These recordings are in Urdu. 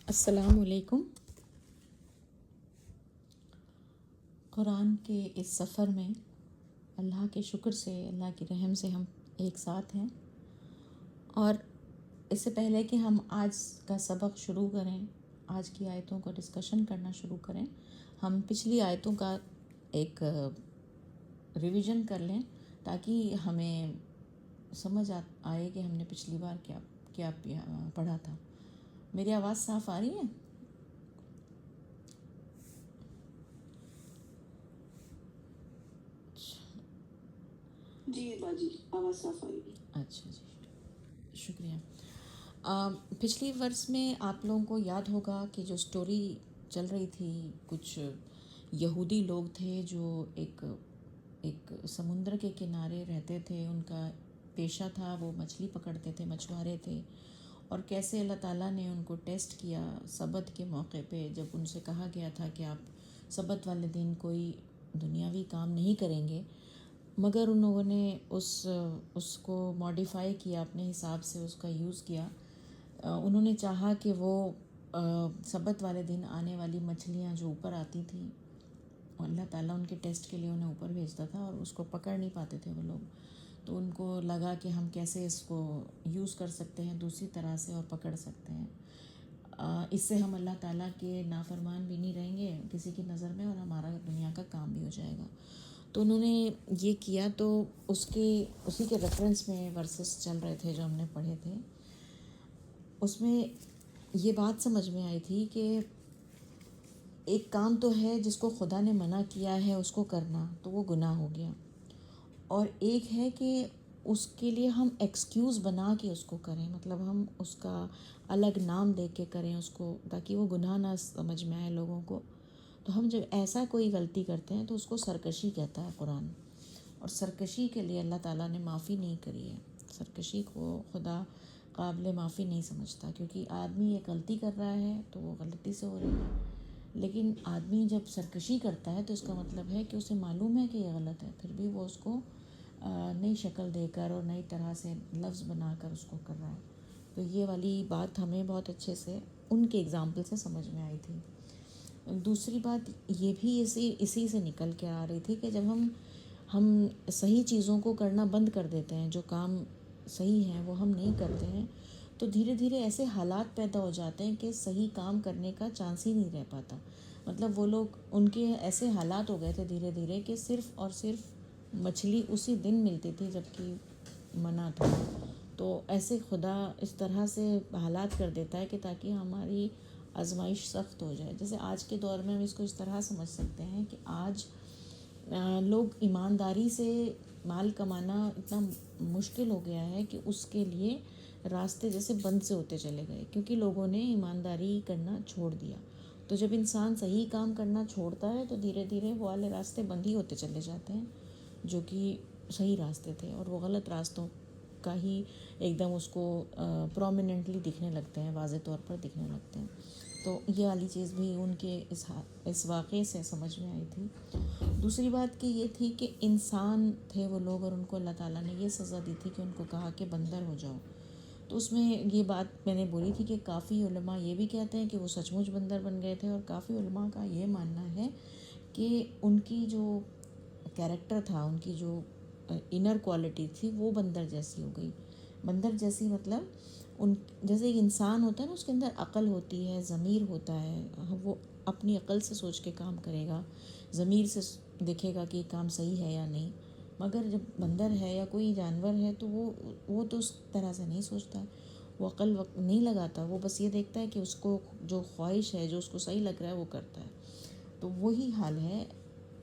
السلام علیکم۔ قرآن کے اس سفر میں اللہ کے شکر سے، اللہ کی رحم سے ہم ایک ساتھ ہیں، اور اس سے پہلے کہ ہم آج کا سبق شروع کریں، آج کی آیتوں کو ڈسکشن کرنا شروع کریں، ہم پچھلی آیتوں کا ایک ریویژن کر لیں تاکہ ہمیں سمجھ آئے کہ ہم نے پچھلی بار کیا پڑھا تھا۔ میری آواز صاف آ رہی ہے؟ جی باجی آواز صاف آئے گی۔ اچھا جی، شکریہ۔ پچھلی ورس میں آپ لوگوں کو یاد ہوگا کہ جو سٹوری چل رہی تھی، کچھ یہودی لوگ تھے جو ایک سمندر کے کنارے رہتے تھے، ان کا پیشہ تھا وہ مچھلی پکڑتے تھے، مچھوارے تھے، اور کیسے اللہ تعالیٰ نے ان کو ٹیسٹ کیا سبت کے موقع پہ، جب ان سے کہا گیا تھا کہ آپ سبت والے دن کوئی دنیاوی کام نہیں کریں گے، مگر ان لوگوں نے اس کو ماڈیفائی کیا، اپنے حساب سے اس کا یوز کیا۔ انہوں نے چاہا کہ وہ سبت والے دن آنے والی مچھلیاں جو اوپر آتی تھیں، اللہ تعالیٰ ان کے ٹیسٹ کے لیے انہیں اوپر بھیجتا تھا اور اس کو پکڑ نہیں پاتے تھے وہ لوگ، تو ان کو لگا کہ ہم کیسے اس کو یوز کر سکتے ہیں دوسری طرح سے اور پکڑ سکتے ہیں، اس سے ہم اللہ تعالیٰ کے نافرمان بھی نہیں رہیں گے کسی کی نظر میں، اور ہمارا دنیا کا کام بھی ہو جائے گا۔ تو انہوں نے یہ کیا، تو اسی کے ریفرنس میں ورسز چل رہے تھے جو ہم نے پڑھے تھے۔ اس میں یہ بات سمجھ میں آئی تھی کہ ایک کام تو ہے جس کو خدا نے منع کیا ہے اس کو کرنا، تو وہ گناہ ہو گیا، اور ایک ہے کہ اس کے لیے ہم ایکسکیوز بنا کے اس کو کریں، مطلب ہم اس کا الگ نام دے کے کریں اس کو، تاکہ وہ گناہ نہ سمجھ میں آئے لوگوں کو۔ تو ہم جب ایسا کوئی غلطی کرتے ہیں تو اس کو سرکشی کہتا ہے قرآن، اور سرکشی کے لیے اللہ تعالیٰ نے معافی نہیں کری ہے۔ سرکشی کو خدا قابل معافی نہیں سمجھتا، کیونکہ آدمی ایک غلطی کر رہا ہے تو وہ غلطی سے ہو رہی ہے، لیکن آدمی جب سرکشی کرتا ہے تو اس کا مطلب ہے کہ اسے معلوم ہے کہ یہ غلط ہے، پھر بھی وہ اس کو نئی شکل دے کر اور نئی طرح سے لفظ بنا کر اس کو کر رہا ہے۔ تو یہ والی بات ہمیں بہت اچھے سے ان کے اگزامپل سے سمجھ میں آئی تھی۔ دوسری بات یہ بھی اسی سے نکل کے آ رہی تھی کہ جب ہم صحیح چیزوں کو کرنا بند کر دیتے ہیں، جو کام صحیح ہیں وہ ہم نہیں کرتے ہیں، تو دھیرے دھیرے ایسے حالات پیدا ہو جاتے ہیں کہ صحیح کام کرنے کا چانس ہی نہیں رہ پاتا۔ مطلب وہ لوگ، ان کے ایسے حالات ہو گئے تھے دھیرے دھیرے کہ صرف اور صرف مچھلی اسی دن ملتی تھی جب کہ منع تھا۔ تو ایسے خدا اس طرح سے حالات کر دیتا ہے کہ تاکہ ہماری آزمائش سخت ہو جائے۔ جیسے آج کے دور میں ہم اس کو اس طرح سمجھ سکتے ہیں کہ آج لوگ ایمانداری سے مال کمانا اتنا مشکل ہو گیا ہے کہ اس کے لیے راستے جیسے بند سے ہوتے چلے گئے، کیونکہ لوگوں نے ایمانداری کرنا چھوڑ دیا۔ تو جب انسان صحیح کام کرنا چھوڑتا ہے تو دھیرے دھیرے وہ والے راستے بند ہی ہوتے چلے جاتے ہیں جو کہ صحیح راستے تھے، اور وہ غلط راستوں کا ہی ایک دم اس کو پرومیننٹلی دکھنے لگتے ہیں، واضح طور پر دکھنے لگتے ہیں۔ تو یہ والی چیز بھی ان کے اس واقعے سے سمجھ میں آئی تھی۔ دوسری بات کہ یہ تھی کہ انسان تھے وہ لوگ، اور ان کو اللہ تعالیٰ نے یہ سزا دی تھی کہ ان کو کہا کہ بندر ہو جاؤ۔ تو اس میں یہ بات میں نے بولی تھی کہ کافی علماء یہ بھی کہتے ہیں کہ وہ سچ مچ بندر بن گئے تھے، اور کافی علماء کا یہ ماننا ہے کہ ان کی جو کیریکٹر تھا، ان کی جو انر کوالٹی تھی وہ بندر جیسی ہو گئی۔ بندر جیسی مطلب جیسے ایک انسان ہوتا ہے نا، اس کے اندر عقل ہوتی ہے، ضمیر ہوتا ہے، وہ اپنی عقل سے سوچ کے کام کرے گا، ضمیر سے دیکھے گا کہ یہ کام صحیح ہے یا نہیں۔ مگر جب بندر ہے یا کوئی جانور ہے تو وہ تو اس طرح سے نہیں سوچتا، وہ عقل نہیں لگاتا، وہ بس یہ دیکھتا ہے کہ اس کو جو خواہش ہے، جو اس کو صحیح لگ رہا ہے وہ کرتا ہے۔ تو وہی حال ہے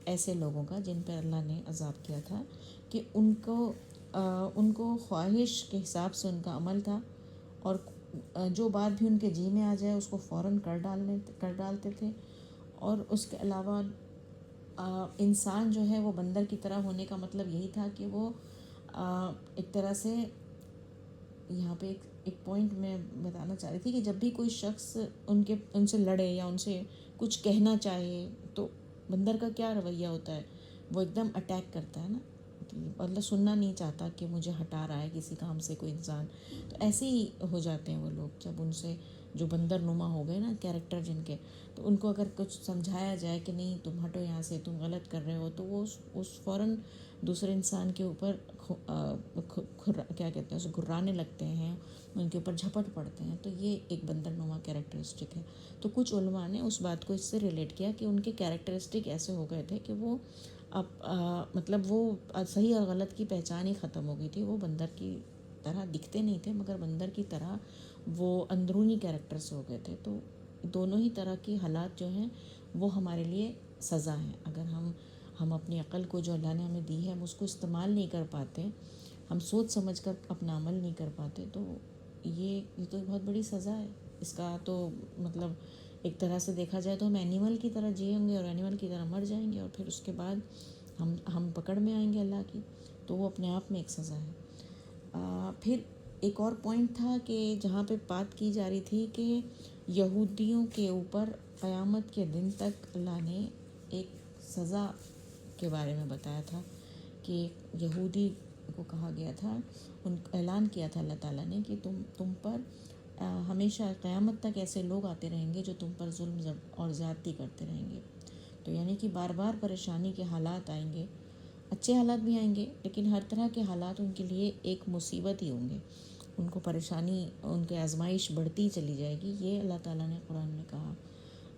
ایسے لوگوں کا جن پہ اللہ نے عذاب کیا تھا، کہ ان کو خواہش کے حساب سے ان کا عمل تھا، اور جو بات بھی ان کے جی میں آ جائے اس کو فوراً کر ڈالتے تھے۔ اور اس کے علاوہ انسان جو ہے وہ بندر کی طرح ہونے کا مطلب یہی تھا کہ وہ ایک طرح سے، یہاں پہ ایک پوائنٹ میں بتانا چاہ رہی تھی کہ جب بھی کوئی شخص ان سے لڑے یا ان سے کچھ کہنا چاہے تو بندر کا کیا رویہ ہوتا ہے، وہ ایک دم اٹیک کرتا ہے نا، مطلب سننا نہیں چاہتا کہ مجھے ہٹا رہا ہے کسی کام سے کوئی انسان۔ تو ایسے ہی ہو جاتے ہیں وہ لوگ جب ان سے جو بندر نما ہو گئے نا کیریکٹر جن کے، تو ان کو اگر کچھ سمجھایا جائے کہ نہیں تم ہٹو یہاں سے، تم غلط کر رہے ہو، تو وہ اس فوراً دوسرے انسان کے اوپر کیا کہتے ہیں اسے گھرانے لگتے ہیں، ان کے اوپر جھپٹ پڑتے ہیں. تو یہ ایک بندر نما کیریکٹرسٹک ہے. تو کچھ علماء نے اس بات کو اس سے ریلیٹ کیا کہ ان کے کیریکٹرسٹک ایسے ہو گئے تھے کہ وہ مطلب وہ صحیح اور غلط کی پہچان ہی ختم ہو گئی تھی. وہ بندر کی طرح دکھتے نہیں تھے مگر بندر کی طرح وہ اندرونی کیریکٹر سے ہو گئے تھے. تو دونوں ہی طرح کی حالات جو ہیں وہ ہمارے لیے سزا ہیں. اگر ہم اپنی عقل کو جو اللہ نے ہمیں دی ہے ہم اس کو استعمال نہیں کر پاتے، ہم سوچ سمجھ کر اپنا عمل نہیں کر پاتے، تو یہ تو بہت بڑی سزا ہے. اس کا تو مطلب ایک طرح سے دیکھا جائے تو ہم اینیمل کی طرح جئیں گے اور اینیمل کی طرح مر جائیں گے، اور پھر اس کے بعد ہم پکڑ میں آئیں گے اللہ کی. تو وہ اپنے آپ میں ایک سزا ہے. پھر ایک اور پوائنٹ تھا کہ جہاں پہ بات کی جا رہی تھی کہ یہودیوں کے اوپر قیامت کے دن تک اللہ نے ایک سزا کے بارے میں بتایا تھا کہ یہودی کو کہا گیا تھا، اعلان کیا تھا اللہ تعالیٰ نے کہ تم پر ہمیشہ قیامت تک ایسے لوگ آتے رہیں گے جو تم پر ظلم اور زیادتی کرتے رہیں گے. تو یعنی کہ بار بار پریشانی کے حالات آئیں گے، اچھے حالات بھی آئیں گے، لیکن ہر طرح کے حالات ان کے لیے ایک مصیبت ہی ہوں گے. ان کو پریشانی، ان کی آزمائش بڑھتی چلی جائے گی. یہ اللہ تعالیٰ نے قرآن میں کہا.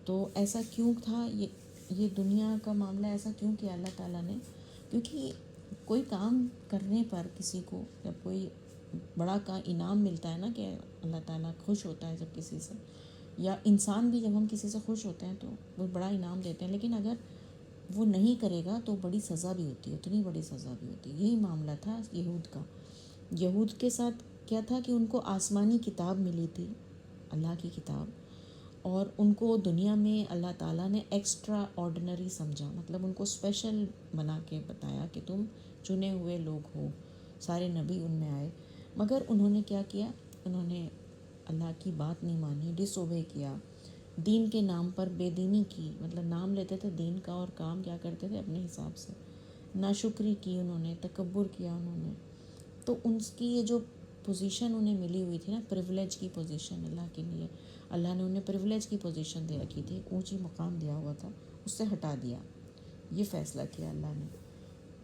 تو ایسا کیوں تھا، یہ دنیا کا معاملہ ایسا کیوں کیا اللہ تعالیٰ نے؟ کیونکہ کوئی کام کرنے پر کسی کو جب کوئی بڑا کا انعام ملتا ہے نا، کہ اللہ تعالیٰ خوش ہوتا ہے جب کسی سے، یا انسان بھی جب ہم کسی سے خوش ہوتے ہیں تو وہ بڑا انعام دیتے ہیں، لیکن اگر وہ نہیں کرے گا تو بڑی سزا بھی ہوتی ہے، اتنی بڑی سزا بھی ہوتی ہے. یہی معاملہ تھا یہود کا. یہود کے ساتھ کیا تھا کہ ان کو آسمانی کتاب ملی تھی، اللہ کی کتاب، اور ان کو دنیا میں اللہ تعالیٰ نے ایکسٹرا آرڈنری سمجھا، مطلب ان کو اسپیشل بنا کے بتایا کہ تم چنے ہوئے لوگ ہو، سارے نبی ان میں آئے. مگر انہوں نے کیا کیا؟ انہوں نے اللہ کی بات نہیں مانی، ڈس اوبے کیا، دین کے نام پر بے دینی کی، مطلب نام لیتے تھے دین کا اور کام کیا کرتے تھے اپنے حساب سے. ناشکری کی انہوں نے، تکبر کیا انہوں نے. تو ان کی یہ جو پوزیشن انہیں ملی ہوئی تھی نا، پریولیج کی پوزیشن اللہ کے لیے، اللہ نے انہیں پریولیج کی پوزیشن دے رکھی تھی، اونچی مقام دیا ہوا تھا، اس سے ہٹا دیا. یہ فیصلہ کیا اللہ نے.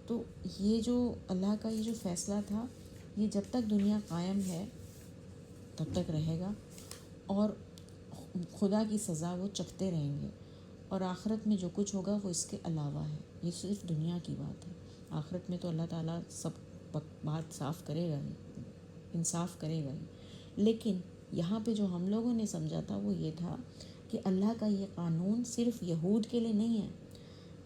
تو یہ جو اللہ کا یہ جو فیصلہ تھا، یہ جب تک دنیا قائم ہے تب تک رہے گا، اور خدا کی سزا وہ چکھتے رہیں گے. اور آخرت میں جو کچھ ہوگا وہ اس کے علاوہ ہے. یہ صرف دنیا کی بات ہے. آخرت میں تو اللہ تعالیٰ سب بات صاف کرے گا ہی، انصاف کرے گا ہی. لیکن یہاں پہ جو ہم لوگوں نے سمجھا تھا وہ یہ تھا کہ اللہ کا یہ قانون صرف یہود کے لیے نہیں ہے.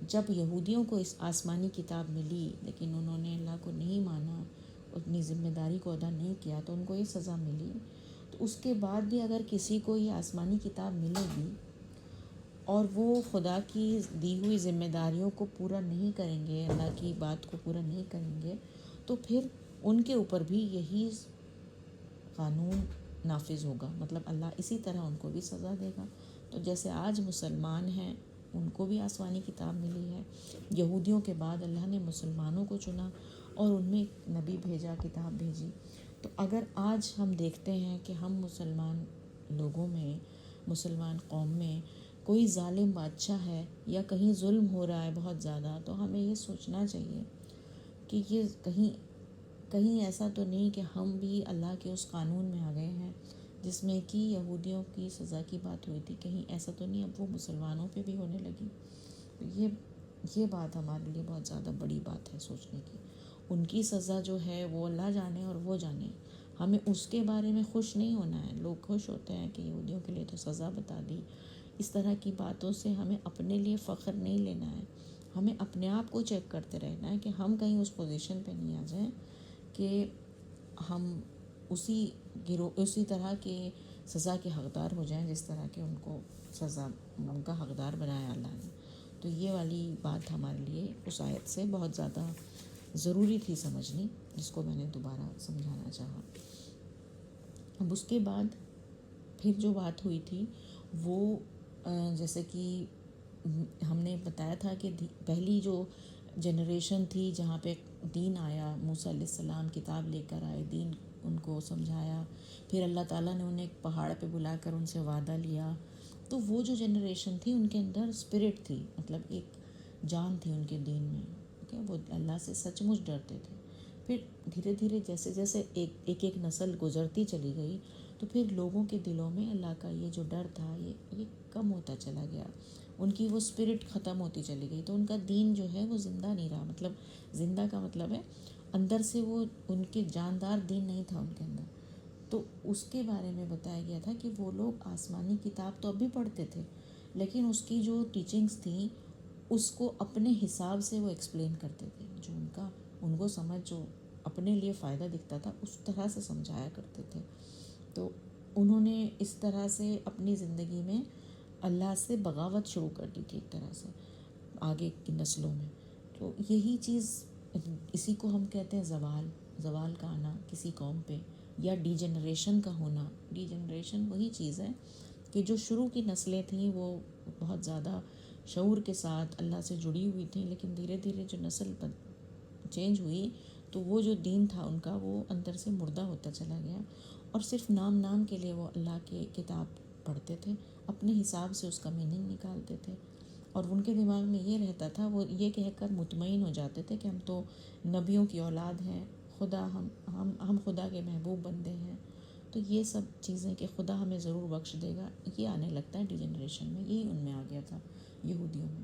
جب یہودیوں کو اس آسمانی کتاب ملی لیکن انہوں نے اللہ کو نہیں مانا، اپنی ذمہ داری کو ادا نہیں کیا، تو ان کو یہ سزا ملی. تو اس کے بعد بھی اگر کسی کو یہ آسمانی کتاب ملے گی اور وہ خدا کی دی ہوئی ذمہ داریوں کو پورا نہیں کریں گے، اللہ کی بات کو پورا نہیں کریں گے، تو پھر ان کے اوپر بھی یہی قانون نافذ ہوگا. مطلب اللہ اسی طرح ان کو بھی سزا دے گا. تو جیسے آج مسلمان ہیں، ان کو بھی آسمانی کتاب ملی ہے. یہودیوں کے بعد اللہ نے مسلمانوں کو چنا اور ان میں نبی بھیجا، کتاب بھیجی. تو اگر آج ہم دیکھتے ہیں کہ ہم مسلمان لوگوں میں، مسلمان قوم میں کوئی ظالم بادشاہ ہے یا کہیں ظلم ہو رہا ہے بہت زیادہ، تو ہمیں یہ سوچنا چاہیے کہ یہ کہیں ایسا تو نہیں کہ ہم بھی اللہ کے اس قانون میں آ گئے ہیں جس میں کہ یہودیوں کی سزا کی بات ہوئی تھی، کہیں ایسا تو نہیں اب وہ مسلمانوں پہ بھی ہونے لگی. یہ بات ہمارے لیے بہت زیادہ بڑی بات ہے سوچنے کی. ان کی سزا جو ہے وہ اللہ جانے اور وہ جانے، ہمیں اس کے بارے میں خوش نہیں ہونا ہے. لوگ خوش ہوتے ہیں کہ یہودیوں کے لیے تو سزا بتا دی. اس طرح کی باتوں سے ہمیں اپنے لیے فخر نہیں لینا ہے. ہمیں اپنے آپ کو چیک کرتے رہنا ہے کہ ہم کہیں اس پوزیشن پہ نہیں آ جائیں کہ ہم اسی طرح کے سزا کے حقدار ہو جائیں جس طرح کے ان کو سزا ان کا حقدار بنایا اللہ نے. تو یہ والی بات ہمارے لیے اس آیت سے بہت زیادہ ضروری تھی سمجھنی، جس کو میں نے دوبارہ سمجھانا چاہا. اب اس کے بعد پھر جو بات ہوئی تھی وہ جیسے کہ ہم نے بتایا تھا کہ پہلی جو جنریشن تھی جہاں پہ دین آیا، موسیٰ علیہ السلام کتاب لے کر آئے، دین ان کو سمجھایا. پھر اللہ تعالیٰ نے انہیں ایک پہاڑ پہ بلا کر ان سے وعدہ لیا. تو وہ جو جنریشن تھی ان کے اندر اسپرٹ تھی, مطلب ایک جان تھی ان کے دین میں. اوکے, وہ اللہ سے سچ مچ ڈرتے تھے. پھر دھیرے دھیرے جیسے جیسے ایک نسل گزرتی چلی گئی تو پھر لوگوں کے دلوں میں اللہ کا یہ جو ڈر تھا یہ کم ہوتا چلا گیا. ان کی وہ اسپرٹ ختم ہوتی چلی گئی, تو ان کا دین جو ہے وہ زندہ نہیں رہا. مطلب زندہ کا مطلب ہے اندر سے وہ ان کے جاندار دین نہیں تھا ان کے اندر. تو اس کے بارے میں بتایا گیا تھا کہ وہ لوگ آسمانی کتاب تو اب بھی پڑھتے تھے, لیکن اس کی جو ٹیچنگز تھیں اس کو اپنے حساب سے وہ ایکسپلین کرتے تھے. جو ان کو سمجھ جو اپنے لیے فائدہ دکھتا تھا اس طرح سے سمجھایا کرتے تھے. تو انہوں نے اس طرح سے اپنی زندگی میں اللہ سے بغاوت شروع کر دی تھی ایک طرح سے آگے کی نسلوں میں. تو یہی چیز, اسی کو ہم کہتے ہیں زوال کا آنا کسی قوم پہ, یا ڈی جنریشن کا ہونا. ڈی جنریشن وہی چیز ہے کہ جو شروع کی نسلیں تھیں وہ بہت زیادہ شعور کے ساتھ اللہ سے جڑی ہوئی تھیں, لیکن دھیرے دھیرے جو نسل چینج ہوئی تو وہ جو دین تھا ان کا وہ اندر سے مردہ ہوتا چلا گیا, اور صرف نام کے لیے وہ اللہ کی کتاب پڑھتے تھے, اپنے حساب سے اس کا میننگ نکالتے تھے. اور ان کے دماغ میں یہ رہتا تھا, وہ یہ کہہ کر مطمئن ہو جاتے تھے کہ ہم تو نبیوں کی اولاد ہیں, خدا ہم خدا کے محبوب بندے ہیں. تو یہ سب چیزیں کہ خدا ہمیں ضرور بخش دے گا, یہ آنے لگتا ہے ڈی جنریشن میں. یہی ان میں آ گیا تھا یہودیوں میں.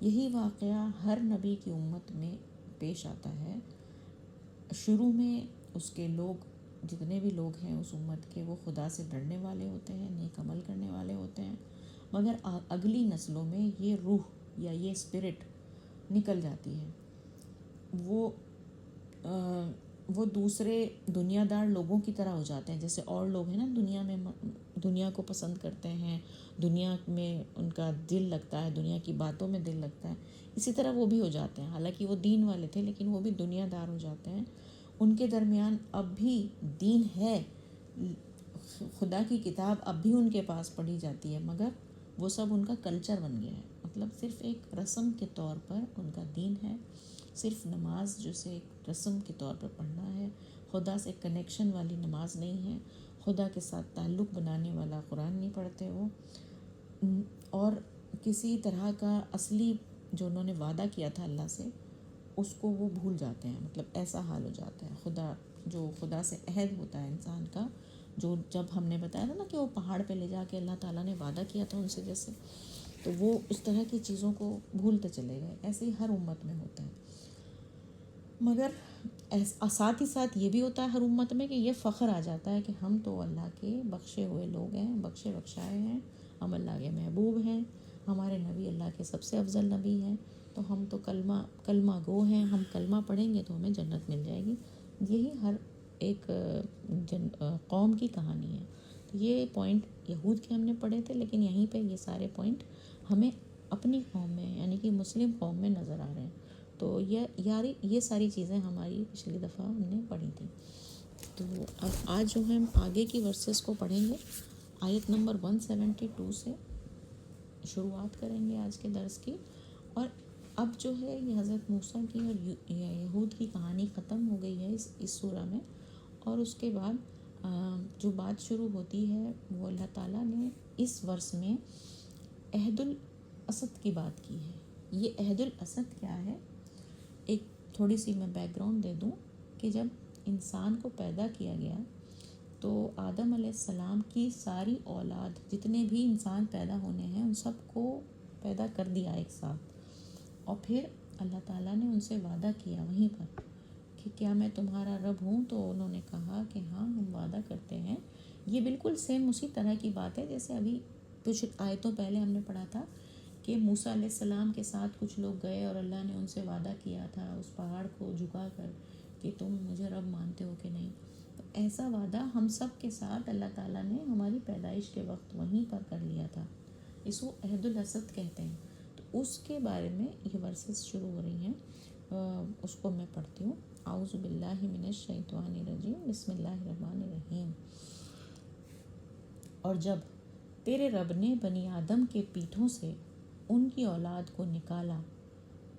یہی واقعہ ہر نبی کی امت میں پیش آتا ہے. شروع میں اس کے لوگ, جتنے بھی لوگ ہیں اس امت کے, وہ خدا سے ڈرنے والے ہوتے ہیں, نیک عمل کرنے والے ہوتے ہیں, مگر اگلی نسلوں میں یہ روح یا یہ اسپرٹ نکل جاتی ہے. وہ دوسرے دنیا دار لوگوں کی طرح ہو جاتے ہیں. جیسے اور لوگ ہیں نا دنیا میں, دنیا کو پسند کرتے ہیں, دنیا میں ان کا دل لگتا ہے, دنیا کی باتوں میں دل لگتا ہے, اسی طرح وہ بھی ہو جاتے ہیں. حالانکہ وہ دین والے تھے لیکن وہ بھی دنیا دار ہو جاتے ہیں. ان کے درمیان اب بھی دین ہے, خدا کی کتاب اب بھی ان کے پاس پڑھی جاتی ہے, مگر وہ سب ان کا کلچر بن گیا ہے. مطلب صرف ایک رسم کے طور پر ان کا دین ہے, صرف نماز جسے ایک رسم کے طور پر پڑھنا ہے, خدا سے کنیکشن والی نماز نہیں ہے, خدا کے ساتھ تعلق بنانے والا قرآن نہیں پڑھتے وہ, اور کسی طرح کا اصلی جو انہوں نے وعدہ کیا تھا اللہ سے اس کو وہ بھول جاتے ہیں. مطلب ایسا حال ہو جاتا ہے. خدا سے عہد ہوتا ہے انسان کا, جو جب ہم نے بتایا تھا نا کہ وہ پہاڑ پہ لے جا کے اللہ تعالیٰ نے وعدہ کیا تھا ان سے جیسے, تو وہ اس طرح کی چیزوں کو بھولتے چلے گئے. ایسے ہی ہر امت میں ہوتا ہے. مگر ساتھ ہی ساتھ یہ بھی ہوتا ہے ہر امت میں کہ یہ فخر آ جاتا ہے کہ ہم تو اللہ کے بخشے ہوئے لوگ ہیں, بخشائے ہیں, ہم اللہ کے محبوب ہیں, ہمارے نبی اللہ کے سب سے افضل نبی ہیں, تو ہم تو کلمہ گو ہیں, ہم کلمہ پڑھیں گے تو ہمیں جنت مل جائے گی. یہی ہر ایک قوم کی کہانی ہے. تو یہ پوائنٹ یہود کے ہم نے پڑھے تھے, لیکن یہیں پہ یہ سارے پوائنٹ ہمیں اپنی قوم میں یعنی کہ مسلم قوم میں نظر آ رہے ہیں. تو یہ ساری چیزیں ہماری پچھلی دفعہ ہم نے پڑھی تھیں. تو اب آج جو ہے ہم آگے کی ورسز کو پڑھیں گے. آیت نمبر 172 سے شروعات کریں گے آج کے درس کی. اور اب جو ہے یہ حضرت موسیٰ کی اور یہود کی کہانی ختم ہو گئی ہے اس سورہ میں, اور اس کے بعد جو بات شروع ہوتی ہے وہ اللہ تعالیٰ نے اس ورس میں عہد الاسد کی بات کی ہے. یہ عہد الاسد کیا ہے, ایک تھوڑی سی میں بیک گراؤنڈ دے دوں کہ جب انسان کو پیدا کیا گیا تو آدم علیہ السلام کی ساری اولاد, جتنے بھی انسان پیدا ہونے ہیں, ان سب کو پیدا کر دیا ایک ساتھ. اور پھر اللہ تعالیٰ نے ان سے وعدہ کیا وہیں پر کہ کیا میں تمہارا رب ہوں, تو انہوں نے کہا کہ ہاں ہم وعدہ کرتے ہیں. یہ بالکل سیم اسی طرح کی بات ہے جیسے ابھی کچھ آیتوں پہلے ہم نے پڑھا تھا کہ موسیٰ علیہ السلام کے ساتھ کچھ لوگ گئے اور اللہ نے ان سے وعدہ کیا تھا اس پہاڑ کو جھکا کر کہ تم مجھے رب مانتے ہو کہ نہیں. تو ایسا وعدہ ہم سب کے ساتھ اللہ تعالیٰ نے ہماری پیدائش کے وقت وہیں پر کر لیا تھا. اس کو عہد الاسد کہتے ہیں. تو اس کے بارے میں یہ ورسز شروع ہو رہی ہیں. اس کو میں پڑھتی ہوں. اعوذ باللہ من الشیطان الرجیم, بسم اللہ الرحمن الرحیم. اور جب تیرے رب نے بنی آدم کے پیٹھوں سے ان کی اولاد کو نکالا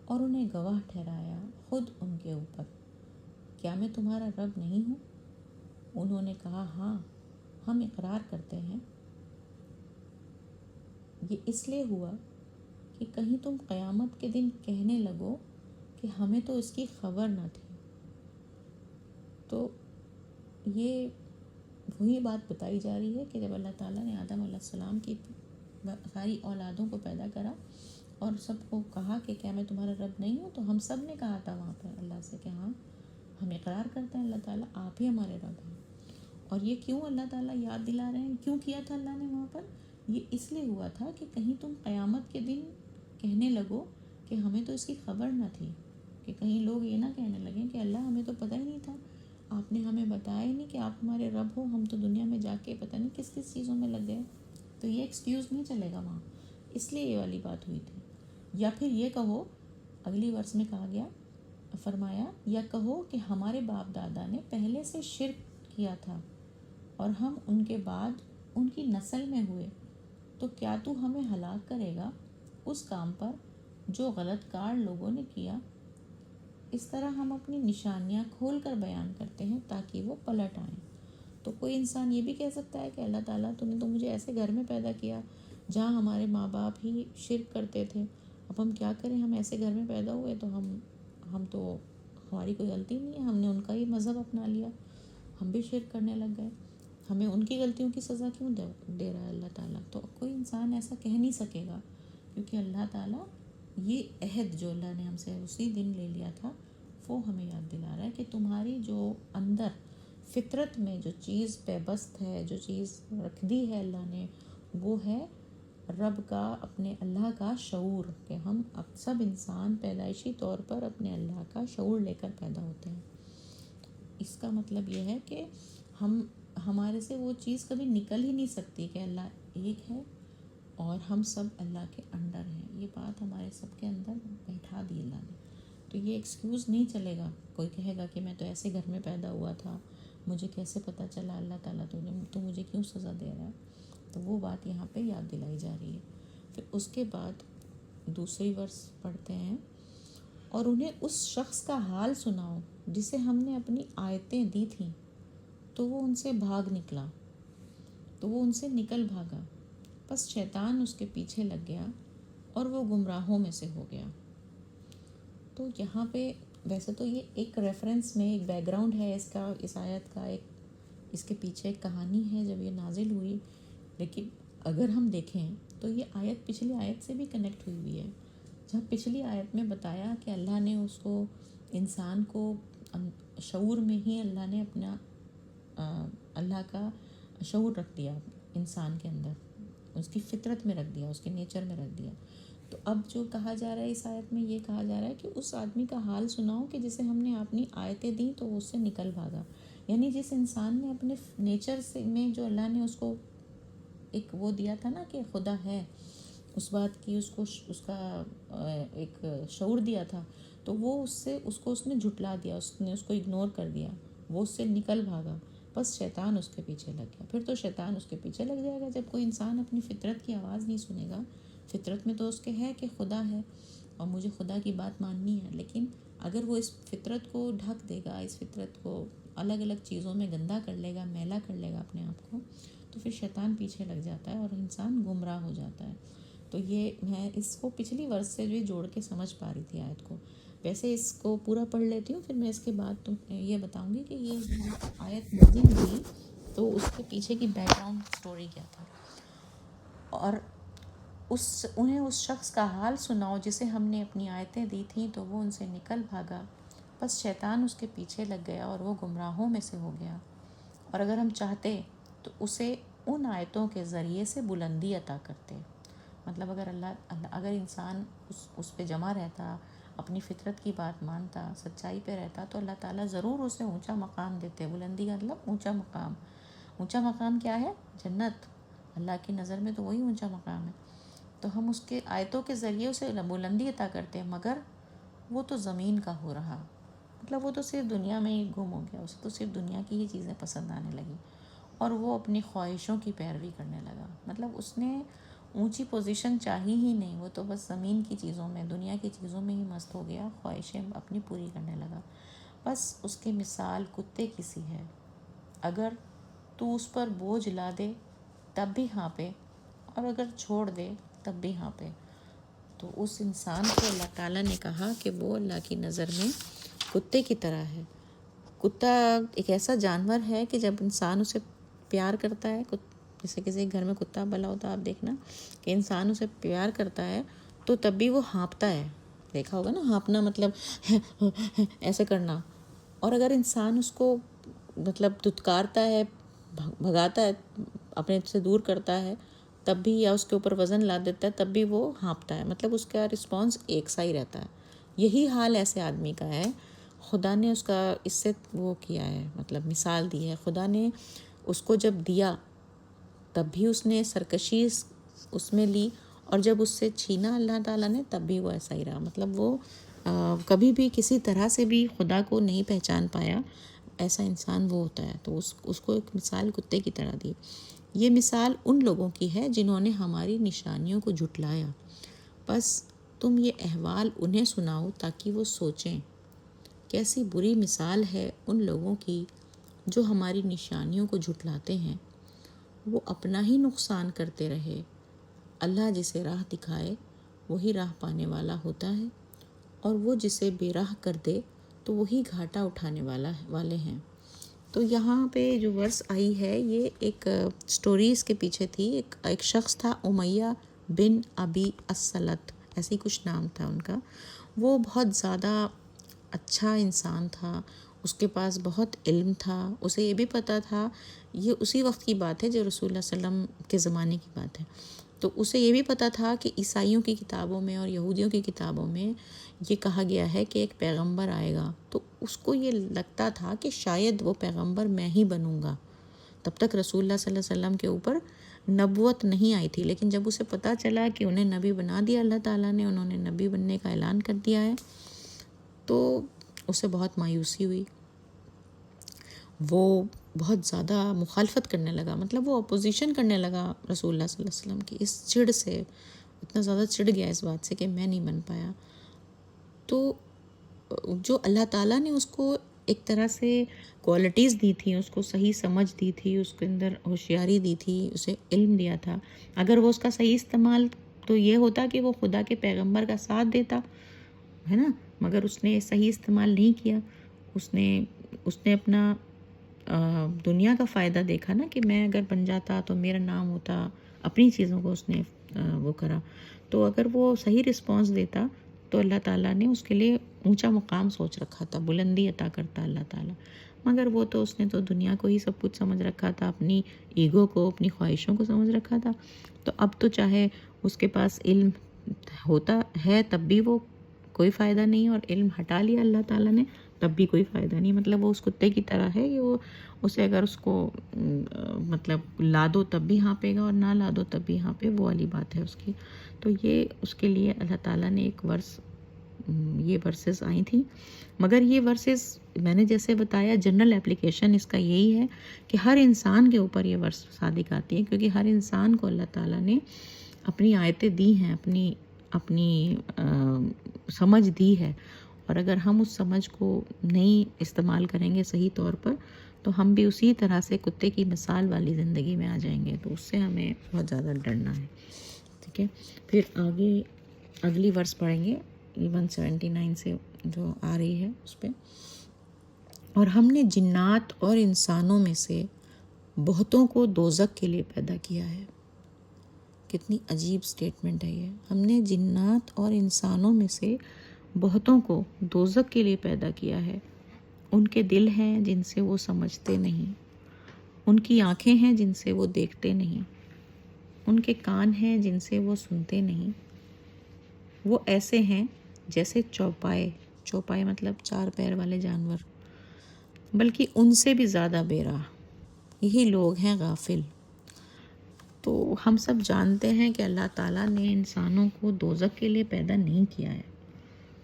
اور انہیں گواہ ٹھہرایا خود ان کے اوپر, کیا میں تمہارا رب نہیں ہوں؟ انہوں نے کہا ہاں ہم اقرار کرتے ہیں، یہ اس لیے ہوا کہ کہیں تم قیامت کے دن کہنے لگو کہ ہمیں تو اس کی خبر نہ تھی۔ تو یہ وہی بات بتائی جا رہی ہے کہ جب اللہ تعالیٰ نے آدم علیہ السلام کی ساری اولادوں کو پیدا کرا اور سب کو کہا کہ کیا میں تمہارا رب نہیں ہوں، تو ہم سب نے کہا تھا وہاں پر اللہ سے کہ ہاں ہم اقرار کرتے ہیں اللہ تعالیٰ آپ ہی ہمارے رب ہیں۔ اور یہ کیوں اللہ تعالیٰ یاد دلا رہے ہیں، کیوں کیا تھا اللہ نے وہاں پر؟ یہ اس لیے ہوا تھا کہ کہیں تم قیامت کے دن کہنے لگو کہ ہمیں تو اس کی خبر نہ تھی، کہ کہیں لوگ یہ نہ کہنے لگیں کہ اللہ ہمیں تو پتہ ہی نہیں تھا، آپ نے ہمیں بتایا ہی نہیں کہ آپ ہمارے رب ہو، ہم تو دنیا میں جا کے پتہ نہیں کس کس چیزوں میں لگ گئے۔ تو یہ ایکسکیوز نہیں چلے گا وہاں، اس لیے یہ والی بات ہوئی تھی۔ یا پھر یہ کہو، اگلی ورس میں کہا گیا، فرمایا یا کہو کہ ہمارے باپ دادا نے پہلے سے شرک کیا تھا اور ہم ان کے بعد ان کی نسل میں ہوئے، تو کیا تو ہمیں ہلاک کرے گا اس کام پر جو غلط کار لوگوں نے کیا؟ اس طرح ہم اپنی نشانیاں کھول کر بیان کرتے ہیں تاکہ وہ پلٹ آئیں۔ تو کوئی انسان یہ بھی کہہ سکتا ہے کہ اللہ تعالیٰ تم نے تو مجھے ایسے گھر میں پیدا کیا جہاں ہمارے ماں باپ ہی شرک کرتے تھے، اب ہم کیا کریں، ہم ایسے گھر میں پیدا ہوئے تو ہم تو ہماری کوئی غلطی نہیں ہے، ہم نے ان کا ہی مذہب اپنا لیا، ہم بھی شرک کرنے لگ گئے، ہمیں ان کی غلطیوں کی سزا کیوں دے رہا ہے اللہ تعالیٰ؟ تو کوئی انسان ایسا کہہ نہیں سکے گا، کیونکہ اللہ تعالیٰ یہ عہد جو اللہ نے ہم سے اسی دن لے لیا تھا وہ ہمیں یاد دلا رہا ہے کہ تمہاری جو اندر فطرت میں جو چیز پیبست ہے، جو چیز رکھ دی ہے اللہ نے، وہ ہے رب کا، اپنے اللہ کا شعور، کہ ہم اب سب انسان پیدائشی طور پر اپنے اللہ کا شعور لے کر پیدا ہوتے ہیں۔ اس کا مطلب یہ ہے کہ ہمارے سے وہ چیز کبھی نکل ہی نہیں سکتی کہ اللہ ایک ہے اور ہم سب اللہ کے انڈر ہیں، یہ بات ہمارے سب کے اندر بیٹھا دی اللہ نے۔ تو یہ ایکسکیوز نہیں چلے گا، کوئی کہے گا کہ میں تو ایسے گھر میں پیدا ہوا تھا، مجھے کیسے پتہ چلا اللہ تعالیٰ تو مجھے کیوں سزا دے رہا ہے؟ تو وہ بات یہاں پہ یاد دلائی جا رہی ہے۔ پھر اس کے بعد دوسری ورس پڑھتے ہیں، اور انہیں اس شخص کا حال سناؤ جسے ہم نے اپنی آیتیں دی تھیں تو وہ ان سے بھاگ نکلا، تو وہ ان سے نکل بھاگا، بس شیطان اس کے پیچھے لگ گیا اور وہ گمراہوں میں سے ہو گیا۔ تو یہاں پہ ویسے تو یہ ایک ریفرنس میں ایک بیک گراؤنڈ ہے اس کا، اس آیت کا، ایک اس کے پیچھے ایک کہانی ہے جب یہ نازل ہوئی، لیکن اگر ہم دیکھیں تو یہ آیت پچھلی آیت سے بھی کنیکٹ ہوئی ہوئی ہے۔ جب پچھلی آیت میں بتایا کہ اللہ نے اس کو، انسان کو شعور میں ہی اللہ نے اپنا اللہ کا شعور رکھ دیا انسان کے اندر، اس کی فطرت میں رکھ دیا، اس کے نیچر میں رکھ دیا۔ تو اب جو کہا جا رہا ہے اس آیت میں، یہ کہا جا رہا ہے کہ اس آدمی کا حال سناؤ کہ جسے ہم نے اپنی آیتیں دیں تو وہ اس سے نکل بھاگا، یعنی جس انسان نے اپنے نیچر سے میں جو اللہ نے اس کو ایک وہ دیا تھا نا کہ خدا ہے، اس بات کی اس کو اس کا ایک شعور دیا تھا، تو وہ اس نے جھٹلا دیا، اس نے اس کو اگنور کر دیا، وہ اس سے نکل بھاگا، بس شیطان اس کے پیچھے لگ گیا۔ پھر تو شیطان اس کے پیچھے لگ جائے گا جب کوئی انسان اپنی فطرت کی آواز نہیں سنے گا۔ فطرت میں تو اس کے ہے کہ خدا ہے اور مجھے خدا کی بات ماننی ہے، لیکن اگر وہ اس فطرت کو ڈھک دے گا، اس فطرت کو الگ الگ چیزوں میں گندا کر لے گا، میلا کر لے گا اپنے آپ کو، تو پھر شیطان پیچھے لگ جاتا ہے اور انسان گمراہ ہو جاتا ہے۔ تو یہ میں اس کو پچھلی ورس سے جو جوڑ کے سمجھ پا رہی تھی آیت کو، ویسے اس کو پورا پڑھ لیتی ہوں، پھر میں اس کے بعد یہ بتاؤں گی کہ یہ آیت نازل ہوئی تو اس کے پیچھے کی بیک گراؤنڈ سٹوری کیا تھا۔ اور انہیں اس شخص کا حال سناؤ جسے ہم نے اپنی آیتیں دی تھیں تو وہ ان سے نکل بھاگا، بس شیطان اس کے پیچھے لگ گیا اور وہ گمراہوں میں سے ہو گیا۔ اور اگر ہم چاہتے تو اسے ان آیتوں کے ذریعے سے بلندی عطا کرتے، مطلب اگر انسان اس پہ جمع رہتا، اپنی فطرت کی بات مانتا، سچائی پہ رہتا، تو اللہ تعالیٰ ضرور اسے اونچا مقام دیتے۔ بلندی کا مطلب اونچا مقام، اونچا مقام کیا ہے؟ جنت، اللہ کی نظر میں تو وہی اونچا مقام ہے۔ تو ہم اس کے آیتوں کے ذریعے اسے بلندی عطا کرتے ہیں، مگر وہ تو زمین کا ہو رہا، مطلب وہ تو صرف دنیا میں ہی گم ہو گیا، اسے تو صرف دنیا کی ہی چیزیں پسند آنے لگیں اور وہ اپنی خواہشوں کی پیروی کرنے لگا، مطلب اس نے اونچی پوزیشن چاہی ہی نہیں، وہ تو بس زمین کی چیزوں میں، دنیا کی چیزوں میں ہی مست ہو گیا، خواہشیں اپنی پوری کرنے لگا، بس اس کی مثال کتے کی سی ہے۔ اگر تو اس پر بوجھ لا دے تب بھی ہانپے، اور اگر چھوڑ دے تب بھی ہانپے۔ تو اس انسان کو اللہ تعالیٰ نے کہا کہ وہ اللہ کی نظر میں کتے کی طرح ہے۔ کتا ایک ایسا جانور ہے کہ جب انسان اسے پیار کرتا ہے، جیسے کسی گھر میں کتا پلا ہوتا ہے، آپ دیکھنا کہ انسان اسے پیار کرتا ہے تو تب بھی وہ ہانپتا ہے۔ دیکھا ہوگا نا، ہانپنا مطلب ایسے کرنا۔ اور اگر انسان اس کو مطلب دھتکارتا ہے، بھگاتا ہے، اپنے سے دور کرتا ہے تب بھی، یا اس کے اوپر وزن لا دیتا ہے تب بھی وہ ہانپتا ہے، مطلب اس کا رسپانس ایک سا ہی رہتا ہے۔ یہی حال ایسے آدمی کا ہے۔ خدا نے اس کا اس سے وہ کیا ہے، مطلب مثال دی ہے۔ خدا نے اس کو جب دیا تب بھی اس نے سرکشی اس میں لی، اور جب اس سے چھینا اللہ تعالیٰ نے تب بھی وہ ایسا ہی رہا۔ مطلب وہ کبھی بھی کسی طرح سے بھی خدا کو نہیں پہچان پایا، ایسا انسان وہ ہوتا ہے۔ تو اس کو ایک مثال کتے کی طرح دی۔ یہ مثال ان لوگوں کی ہے جنہوں نے ہماری نشانیوں کو جھٹلایا، بس تم یہ احوال انہیں سناؤ تاکہ وہ سوچیں۔ کیسی بری مثال ہے ان لوگوں کی جو ہماری نشانیوں کو جھٹلاتے ہیں۔ وہ اپنا ہی نقصان کرتے رہے۔ اللہ جسے راہ دکھائے وہی راہ پانے والا ہوتا ہے، اور وہ جسے بے راہ کر دے تو وہی گھاٹا اٹھانے والے ہیں۔ تو یہاں پہ جو ورس آئی ہے، یہ ایک سٹوری اس کے پیچھے تھی۔ ایک شخص تھا، امیہ بن ابی السلط، ایسے ہی کچھ نام تھا ان کا۔ وہ بہت زیادہ اچھا انسان تھا، اس کے پاس بہت علم تھا۔ اسے یہ بھی پتہ تھا، یہ اسی وقت کی بات ہے جو رسول اللہ صلی اللہ علیہ وسلم کے زمانے کی بات ہے، تو اسے یہ بھی پتہ تھا کہ عیسائیوں کی کتابوں میں اور یہودیوں کی کتابوں میں یہ کہا گیا ہے کہ ایک پیغمبر آئے گا۔ تو اس کو یہ لگتا تھا کہ شاید وہ پیغمبر میں ہی بنوں گا۔ تب تک رسول اللہ صلی اللہ علیہ وسلم کے اوپر نبوت نہیں آئی تھی، لیکن جب اسے پتہ چلا کہ انہیں نبی بنا دیا اللہ تعالیٰ نے، انہوں نے نبی بننے کا اعلان کر دیا ہے، تو اسے بہت مایوسی ہوئی۔ وہ بہت زیادہ مخالفت کرنے لگا، مطلب وہ اپوزیشن کرنے لگا رسول اللہ صلی اللہ علیہ وسلم کی۔ اس چڑ سے اتنا زیادہ چڑ گیا اس بات سے کہ میں نہیں بن پایا۔ تو جو اللہ تعالیٰ نے اس کو ایک طرح سے کوالٹیز دی تھی، اس کو صحیح سمجھ دی تھی، اس کے اندر ہوشیاری دی تھی، اسے علم دیا تھا، اگر وہ اس کا صحیح استعمال تو یہ ہوتا کہ وہ خدا کے پیغمبر کا ساتھ دیتا ہے نا، مگر اس نے صحیح استعمال نہیں کیا۔ اس نے اپنا دنیا کا فائدہ دیکھا نا، کہ میں اگر بن جاتا تو میرا نام ہوتا، اپنی چیزوں کو اس نے وہ کرا۔ تو اگر وہ صحیح رسپانس دیتا تو اللہ تعالیٰ نے اس کے لیے اونچا مقام سوچ رکھا تھا، بلندی عطا کرتا اللہ تعالیٰ، مگر وہ تو اس نے تو دنیا کو ہی سب کچھ سمجھ رکھا تھا، اپنی ایگو کو، اپنی خواہشوں کو سمجھ رکھا تھا۔ تو اب تو چاہے اس کے پاس علم ہوتا ہے تب بھی وہ کوئی فائدہ نہیں، اور علم ہٹا لیا اللہ تعالیٰ نے تب بھی کوئی فائدہ نہیں۔ مطلب وہ اس کتے کی طرح ہے کہ وہ اسے اگر اس کو مطلب لا دو تب بھی ہانپے گا، اور نہ لا دو تب بھی ہانپے، وہ والی بات ہے اس کی۔ تو یہ اس کے لیے اللہ تعالیٰ نے ایک یہ ورسز آئی تھیں، مگر یہ ورسز میں نے جیسے بتایا جنرل اپلیکیشن اس کا یہی ہے کہ ہر انسان کے اوپر یہ ورس صادق آتی ہے، کیونکہ ہر انسان کو اللہ تعالیٰ نے اپنی آیتیں دی ہیں، اپنی سمجھ دی ہے، اور اگر ہم اس سمجھ کو نہیں استعمال کریں گے صحیح طور پر تو ہم بھی اسی طرح سے کتے کی مثال والی زندگی میں آ جائیں گے۔ تو اس سے ہمیں بہت زیادہ ڈرنا ہے، ٹھیک ہے۔ پھر آگے اگلی ورس پڑھیں گے 179 سے جو آ رہی ہے اس پہ۔ اور ہم نے جنات اور انسانوں میں سے بہتوں کو دوزخ کے لیے پیدا کیا ہے۔ کتنی عجیب سٹیٹمنٹ ہے یہ۔ ہم نے جنات اور انسانوں میں سے بہتوں کو دوزخ کے لیے پیدا کیا ہے۔ ان کے دل ہیں جن سے وہ سمجھتے نہیں، ان کی آنکھیں ہیں جن سے وہ دیکھتے نہیں، ان کے کان ہیں جن سے وہ سنتے نہیں۔ وہ ایسے ہیں جیسے چوپائے مطلب 4 پیر والے جانور، بلکہ ان سے بھی زیادہ بے راہ۔ یہی لوگ ہیں غافل۔ تو ہم سب جانتے ہیں کہ اللہ تعالیٰ نے انسانوں کو دوزخ کے لیے پیدا نہیں کیا ہے۔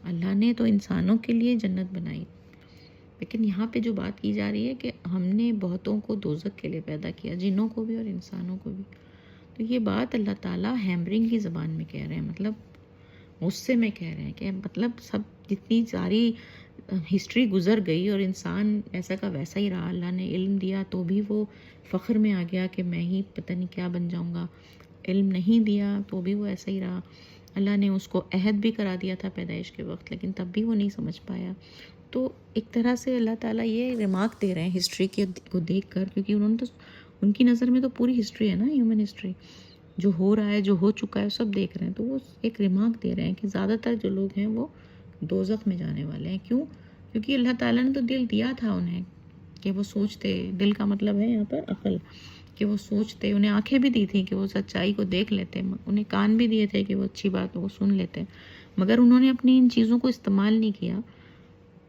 اللہ نے تو انسانوں کے لیے جنت بنائی، لیکن یہاں پہ جو بات کی جا رہی ہے کہ ہم نے بہتوں کو دوزخ کے لیے پیدا کیا، جنوں کو بھی اور انسانوں کو بھی۔ تو یہ بات اللہ تعالیٰ ہیمرنگ کی زبان میں کہہ رہے ہیں، مطلب غصے میں کہہ رہے ہیں کہ مطلب سب جتنی ساری ہسٹری گزر گئی اور انسان ایسا کا ویسا ہی رہا. اللہ نے علم دیا تو بھی وہ فخر میں آ گیا کہ میں ہی پتہ نہیں کیا بن جاؤں گا. علم نہیں دیا تو بھی وہ ایسا ہی رہا. اللہ نے اس کو عہد بھی کرا دیا تھا پیدائش کے وقت، لیکن تب بھی وہ نہیں سمجھ پایا. تو ایک طرح سے اللہ تعالیٰ یہ ریمارک دے رہے ہیں ہسٹری کو دیکھ کر، کیونکہ انہوں نے تو ان کی نظر میں تو پوری ہسٹری ہے نا، ہیومن ہسٹری جو ہو رہا ہے جو ہو چکا ہے سب دیکھ رہے ہیں. تو وہ ایک ریمارک دے رہے ہیں کہ زیادہ تر جو لوگ ہیں وہ دوزخ میں جانے والے ہیں. کیوں؟ کیونکہ اللہ تعالیٰ نے تو دل دیا تھا انہیں کہ وہ سوچتے، دل کا مطلب ہے یہاں پر عقل، کہ وہ سوچتے. انہیں آنکھیں بھی دی تھیں کہ وہ سچائی کو دیکھ لیتے، انہیں کان بھی دیے تھے کہ وہ اچھی باتوں کو سن لیتے، مگر انہوں نے اپنی ان چیزوں کو استعمال نہیں کیا.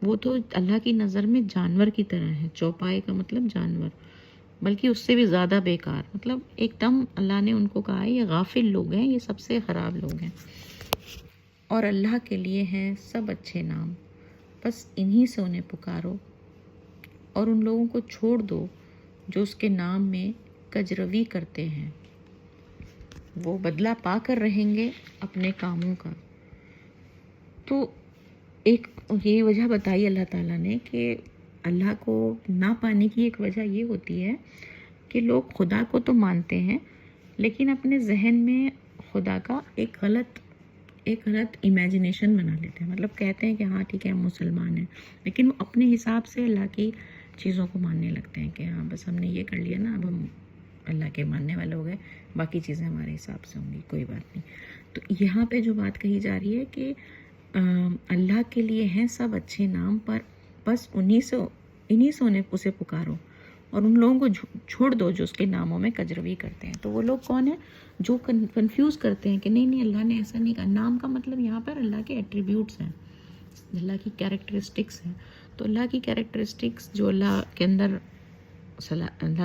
وہ تو اللہ کی نظر میں جانور کی طرح ہے. چوپائے کا مطلب جانور، بلکہ اس سے بھی زیادہ بیکار. مطلب ایک دم اللہ نے ان کو کہا ہے یہ غافل لوگ ہیں، یہ سب سے خراب لوگ ہیں. اور اللہ کے لیے ہیں سب اچھے نام، بس انہی سے انہیں پکارو اور ان لوگوں کو چھوڑ دو جو اس کے نام میں کجروی کرتے ہیں. وہ بدلہ پا کر رہیں گے اپنے کاموں کا. تو ایک یہ وجہ بتائی اللہ تعالیٰ نے کہ اللہ کو نہ پانے کی ایک وجہ یہ ہوتی ہے کہ لوگ خدا کو تو مانتے ہیں لیکن اپنے ذہن میں خدا کا ایک غلط امیجنیشن بنا لیتے ہیں. مطلب کہتے ہیں کہ ہاں ٹھیک ہے ہم مسلمان ہیں، لیکن وہ اپنے حساب سے اللہ کی چیزوں کو ماننے لگتے ہیں کہ ہاں بس ہم نے یہ کر لیا نا، اب ہم اللہ کے ماننے والے ہو گئے، باقی چیزیں ہمارے حساب سے ہوں گی، کوئی بات نہیں. تو یہاں پہ جو بات کہی جا رہی ہے کہ اللہ کے لیے ہیں سب اچھے نام، پر بس انہی سے انہیں اسے پکارو اور ان لوگوں کو چھوڑ دو جو اس کے ناموں میں کجروی کرتے ہیں. تو وہ لوگ کون ہیں جو کنفیوز کرتے ہیں کہ نہیں اللہ نے ایسا نہیں کہا. نام کا مطلب یہاں پر اللہ کے ایٹریبیوٹس ہیں، اللہ کی کیریکٹرسٹکس ہیں. تو اللہ کی کیریکٹرسٹکس جو اللہ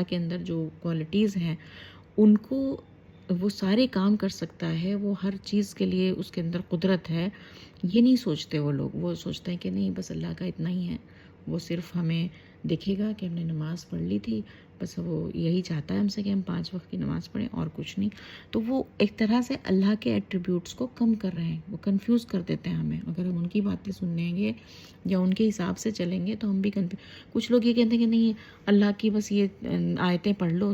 کے اندر جو کوالٹیز ہیں ان کو وہ سارے کام کر سکتا ہے، وہ ہر چیز کے لیے اس کے اندر قدرت ہے. یہ نہیں سوچتے وہ لوگ، وہ سوچتے ہیں کہ نہیں بس اللہ کا اتنا ہی ہے، وہ صرف ہمیں دیکھے گا کہ ہم نے نماز پڑھ لی تھی، بس وہ یہی چاہتا ہے ہم سے کہ ہم 5 وقت کی نماز پڑھیں اور کچھ نہیں. تو وہ ایک طرح سے اللہ کے ایٹریبیوٹس کو کم کر رہے ہیں، وہ کنفیوز کر دیتے ہیں ہمیں. اگر ہم ان کی باتیں سنیں گے یا ان کے حساب سے چلیں گے تو ہم بھی کچھ لوگ یہ کہتے ہیں کہ نہیں اللہ کی بس یہ آیتیں پڑھ لو،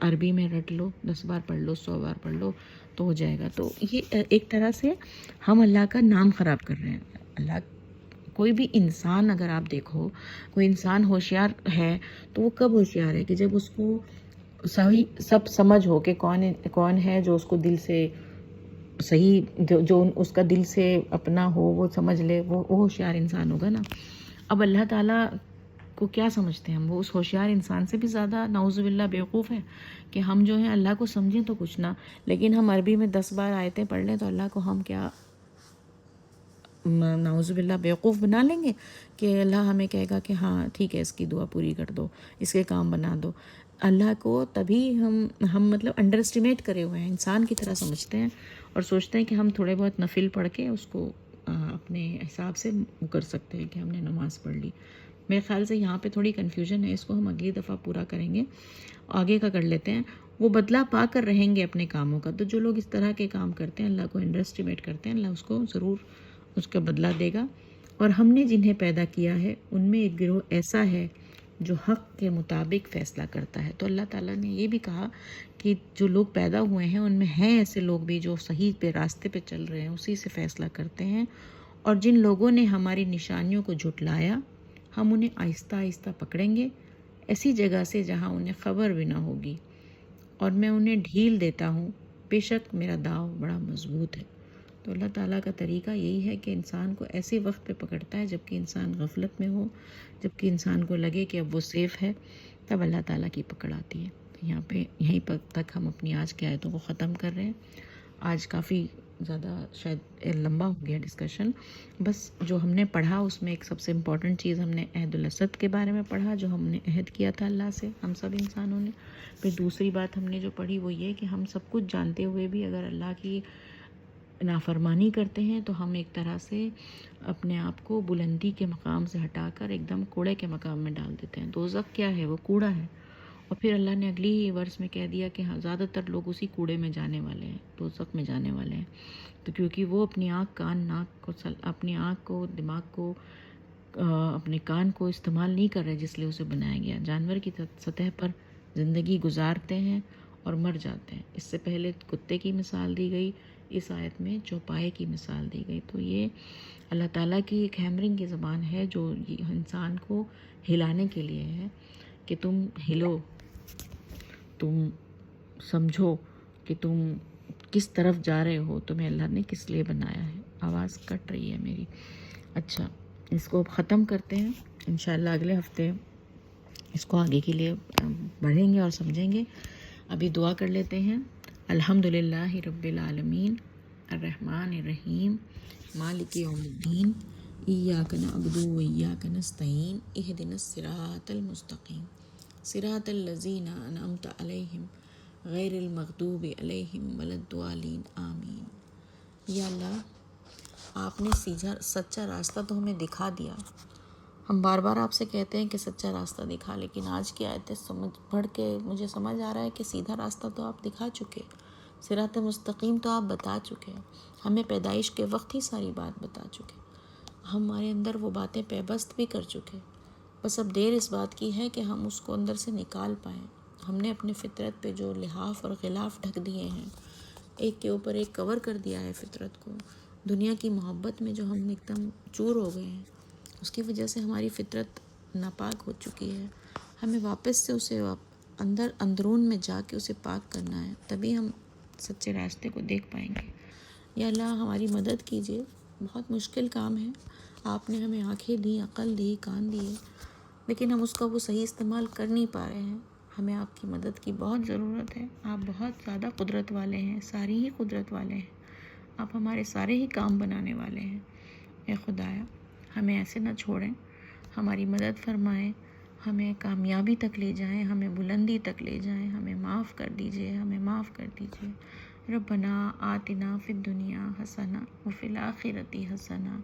عربی میں رٹ لو، 10 بار پڑھ لو، 100 بار پڑھ لو تو ہو جائے گا. تو یہ ایک طرح سے ہم اللہ کا نام خراب کر رہے ہیں. کوئی بھی انسان اگر آپ دیکھو، کوئی انسان ہوشیار ہے تو وہ کب ہوشیار ہے کہ جب اس کو صحیح سب سمجھ ہو کہ کون ہے جو اس کو دل سے صحیح جو اس کا دل سے اپنا ہو وہ سمجھ لے، وہ ہوشیار انسان ہوگا نا. اب اللہ تعالیٰ کو کیا سمجھتے ہیں ہم؟ وہ اس ہوشیار انسان سے بھی زیادہ نعوذ باللہ بیوقوف ہے کہ ہم جو ہیں اللہ کو سمجھیں تو کچھ نہ، لیکن ہم عربی میں 10 بار آیتیں پڑھ لیں تو اللہ کو ہم کیا نعوذ باللہ بیوقوف بنا لیں گے کہ اللہ ہمیں کہے گا کہ ہاں ٹھیک ہے اس کی دعا پوری کر دو، اس کے کام بنا دو. اللہ کو تبھی ہم مطلب انڈر اسٹیمیٹ کرے ہوئے ہیں، انسان کی طرح سمجھتے ہیں اور سوچتے ہیں کہ ہم تھوڑے بہت نفل پڑھ کے اس کو اپنے حساب سے کر سکتے ہیں کہ ہم نے نماز پڑھ لی. میرے خیال سے یہاں پہ تھوڑی کنفیوژن ہے، اس کو ہم اگلی دفعہ پورا کریں گے. آگے کا کر لیتے ہیں. وہ بدلہ پا کر رہیں گے اپنے کاموں کا. تو جو لوگ اس طرح کے کام کرتے ہیں، اللہ کو انڈر اسٹیمیٹ کرتے ہیں، اللہ اس کو ضرور اس کا بدلہ دے گا. اور ہم نے جنہیں پیدا کیا ہے ان میں ایک گروہ ایسا ہے جو حق کے مطابق فیصلہ کرتا ہے. تو اللہ تعالیٰ نے یہ بھی کہا کہ جو لوگ پیدا ہوئے ہیں ان میں ہیں ایسے لوگ بھی جو صحیح پہ راستے پہ چل رہے ہیں، اسی سے فیصلہ کرتے ہیں. اور جن لوگوں نے ہماری نشانیوں کو جھٹلایا ہم انہیں آہستہ آہستہ پکڑیں گے، ایسی جگہ سے جہاں انہیں خبر بھی نہ ہوگی، اور میں انہیں ڈھیل دیتا ہوں، بے شک میرا داؤ بڑا مضبوط ہے. تو اللہ تعالیٰ کا طریقہ یہی ہے کہ انسان کو ایسے وقت پہ پکڑتا ہے جب کہ انسان غفلت میں ہو، جب کہ انسان کو لگے کہ اب وہ سیف ہے، تب اللہ تعالیٰ کی پکڑ آتی ہے. تو یہیں پر تک ہم اپنی آج کی آیتوں کو ختم کر رہے ہیں. آج کافی زیادہ شاید لمبا ہو گیا ڈسکشن. بس جو ہم نے پڑھا اس میں ایک سب سے امپورٹنٹ چیز ہم نے عہد الاسد کے بارے میں پڑھا، جو ہم نے عہد کیا تھا اللہ سے ہم سب انسانوں نے. پھر دوسری بات ہم نے جو پڑھی وہ یہ کہ ہم سب کچھ جانتے ہوئے بھی اگر اللہ کی نافرمانی کرتے ہیں تو ہم ایک طرح سے اپنے آپ کو بلندی کے مقام سے ہٹا کر ایک دم کوڑے کے مقام میں ڈال دیتے ہیں. دوزخ کیا ہے؟ وہ کوڑا ہے. اور پھر اللہ نے اگلی ہی ورس میں کہہ دیا کہ ہاں زیادہ تر لوگ اسی کوڑے میں جانے والے ہیں، دوزخ میں جانے والے ہیں. تو کیونکہ وہ اپنی آنکھ کان ناک کو اپنی آنکھ کو دماغ کو اپنے کان کو استعمال نہیں کر رہے جس لیے اسے بنایا گیا. جانور کی سطح پر زندگی گزارتے ہیں اور مر جاتے ہیں. اس سے پہلے کتے کی مثال دی گئی، اس آیت میں چوپائے کی مثال دی گئی. تو یہ اللہ تعالیٰ کی ایک ہیمرنگ کی زبان ہے جو انسان کو ہلانے کے لیے ہے کہ تم ہلو، تم سمجھو کہ تم کس طرف جا رہے ہو، تمہیں اللہ نے کس لیے بنایا ہے. آواز کٹ رہی ہے میری. اچھا، اس کو ختم کرتے ہیں. انشاءاللہ اگلے ہفتے اس کو آگے کے لیے بڑھیں گے اور سمجھیں گے. ابھی دعا کر لیتے ہیں. الحمدللہ رب العالمین الرحمن الرحیم مالک یوم الدین ایاک نعبد و ایاک نستعین اہدنا الصراط المستقیم صراط الذین انعمت علیہم غیر المغضوب علیہم ولا الضالین آمین. یا اللہ، آپ نے سچا راستہ تو ہمیں دکھا دیا. ہم بار بار آپ سے کہتے ہیں کہ سچا راستہ دکھا، لیکن آج کی آیتیں پڑھ کے مجھے سمجھ آ رہا ہے کہ سیدھا راستہ تو آپ دکھا چکے، صراط مستقیم تو آپ بتا چکے، ہمیں پیدائش کے وقت ہی ساری بات بتا چکے، ہمارے اندر وہ باتیں پیوست بھی کر چکے. بس اب دیر اس بات کی ہے کہ ہم اس کو اندر سے نکال پائیں. ہم نے اپنے فطرت پہ جو لحاف اور غلاف ڈھک دیے ہیں، ایک کے اوپر ایک کور کر دیا ہے فطرت کو. دنیا کی محبت میں جو ہم ایک دم چور ہو گئے ہیں، اس کی وجہ سے ہماری فطرت ناپاک ہو چکی ہے. ہمیں واپس سے اسے اندرون میں جا کے اسے پاک کرنا ہے، تبھی ہم سچے راستے کو دیکھ پائیں گے. یا اللہ ہماری مدد کیجیے. بہت مشکل کام ہے. آپ نے ہمیں آنکھیں دی، عقل دی، کان دیے، لیکن ہم اس کا وہ صحیح استعمال کر نہیں پا رہے ہیں. ہمیں آپ کی مدد کی بہت ضرورت ہے. آپ بہت زیادہ قدرت والے ہیں، ساری ہی قدرت والے ہیں. آپ ہمارے سارے ہی کام بنانے والے ہیں. اے خدایا، ہمیں ایسے نہ چھوڑیں، ہماری مدد فرمائیں، ہمیں کامیابی تک لے جائیں، ہمیں بلندی تک لے جائیں. ہمیں معاف کر دیجئے، ہمیں معاف کر دیجئے. ربنا آتنا فی الدنیا حسنہ وفی الآخرۃ حسنہ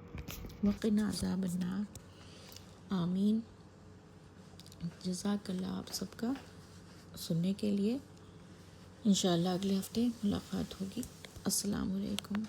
وقنا عذاب النار. آمین. جزاک اللہ آپ سب کا سننے کے لیے. انشاءاللہ اگلے ہفتے ملاقات ہوگی. السلام علیکم.